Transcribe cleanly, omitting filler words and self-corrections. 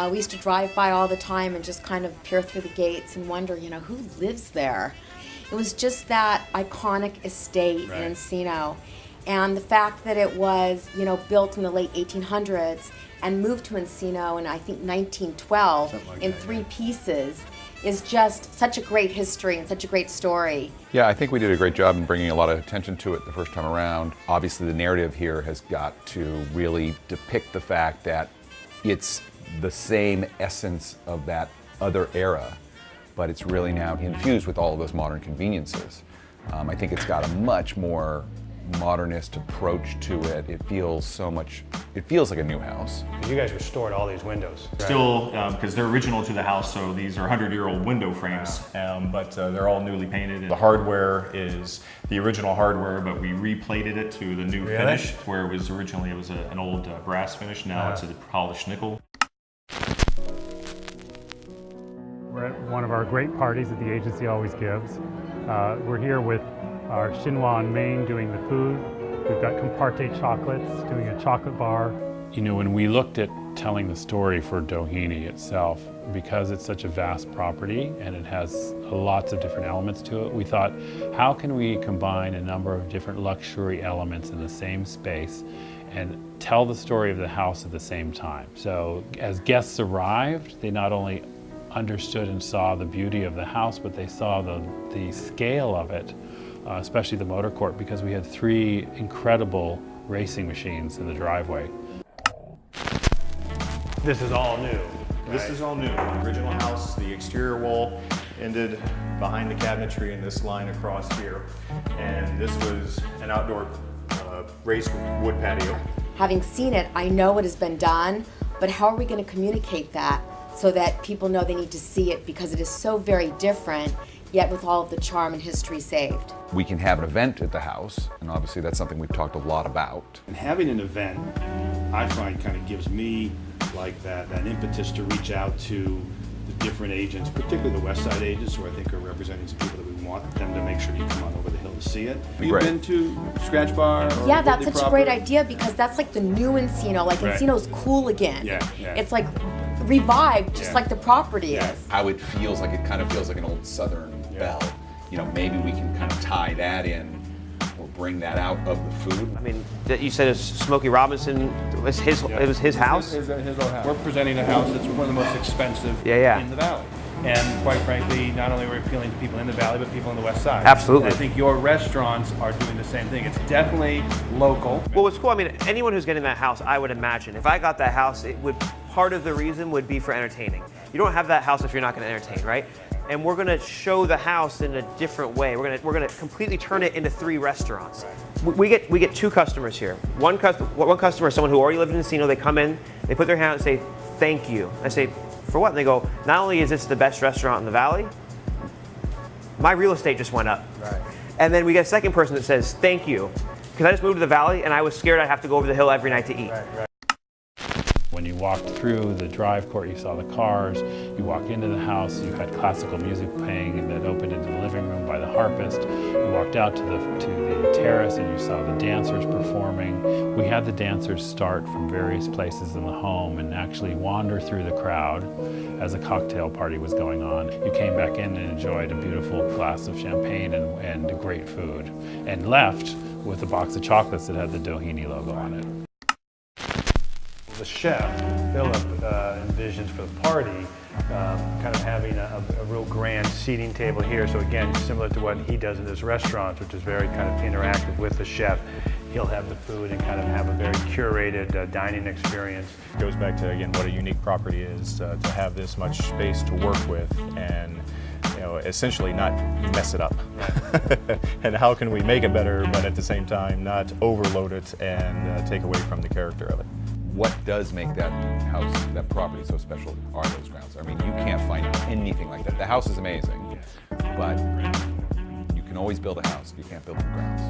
We used to drive by all the time and just kind of peer through the gates and wonder, who lives there? It was just that iconic estate in Encino. And the fact that it was, built in the late 1800s and moved to Encino in, I think, 1912 in three pieces is just such a great history and such a great story. Yeah, I think we did a great job in bringing a lot of attention to it the first time around. Obviously, the narrative here has got to really depict the fact that it's the same essence of that other era, but it's really now infused with all of those modern conveniences. I think it's got a much more modernist approach to it. It feels like a new house. You guys restored all these windows, right? Still, because they're original to the house, so these are 100-year-old window frames, but they're all newly painted. The hardware is the original hardware, but we replated it to the new finish, where it was originally an old brass finish. Now it's a polished nickel. We're at one of our great parties that the agency always gives. We're here with our Chinois in Maine doing the food. We've got Comparte Chocolates doing a chocolate bar. When we looked at telling the story for Doheny itself, because it's such a vast property and it has lots of different elements to it, we thought, how can we combine a number of different luxury elements in the same space and tell the story of the house at the same time? So as guests arrived, they not only understood and saw the beauty of the house, but they saw the scale of it, especially the motor court, because we had 3 incredible racing machines in the driveway. This is all new. Right? This is all new. The original house, the exterior wall ended behind the cabinetry in this line across here, and this was an outdoor raised wood patio. Having seen it, I know what has been done, but how are we going to communicate that so that people know they need to see it, because it is so very different, yet with all of the charm and history saved. We can have an event at the house, and obviously that's something we've talked a lot about. And having an event, I find, kind of gives me like that impetus to reach out to the different agents, particularly the West Side agents, who I think are representing some people that we want them to make sure you come on over the hill to see it. Have you been to Scratch Bar? Or yeah, that's Woodley such a great idea, because that's like the new Encino. Like Encino's cool again. Yeah. It's like revived, just like the property is. How it feels like, it kind of feels like an old Southern belle. Maybe we can kind of tie that in or bring that out of the food. I mean, you said Smokey Robinson, it was his house? His old house. We're presenting a house that's one of the most expensive in the valley. And quite frankly, not only are we appealing to people in the valley, but people on the west side. Absolutely. And I think your restaurants are doing the same thing. It's definitely local. Well, what's cool, I mean, anyone who's getting that house, I would imagine, if I got that house, part of the reason would be for entertaining. You don't have that house if you're not going to entertain, right? And we're going to show the house in a different way. We're going to completely turn it into 3 restaurants. We get 2 customers here. One customer is someone who already lived in Encino. They come in, they put their hand out and say, "Thank you." I say, "For what?" And they go, "Not only is this the best restaurant in the valley, my real estate just went up." Right. And then we get a second person that says, "Thank you, because I just moved to the valley and I was scared I'd have to go over the hill every night to eat." Right. When you walked through the drive court, you saw the cars. You walk into the house, you had classical music playing that opened into the living room by the harpist. You walked out to the terrace and you saw the dancers performing. We had the dancers start from various places in the home and actually wander through the crowd as a cocktail party was going on. You came back in and enjoyed a beautiful glass of champagne and great food, and left with a box of chocolates that had the Doheny logo on it. The chef, Philip, envisions for the party kind of having a real grand seating table here. So again, similar to what he does in his restaurants, which is very kind of interactive with the chef. He'll have the food and kind of have a very curated dining experience. It goes back to, again, what a unique property is, to have this much space to work with and essentially not mess it up. And how can we make it better, but at the same time not overload it and take away from the character of it. What does make that house, that property so special are those grounds. I mean, you can't find anything like that. The house is amazing, but you can always build a house. You can't build the grounds.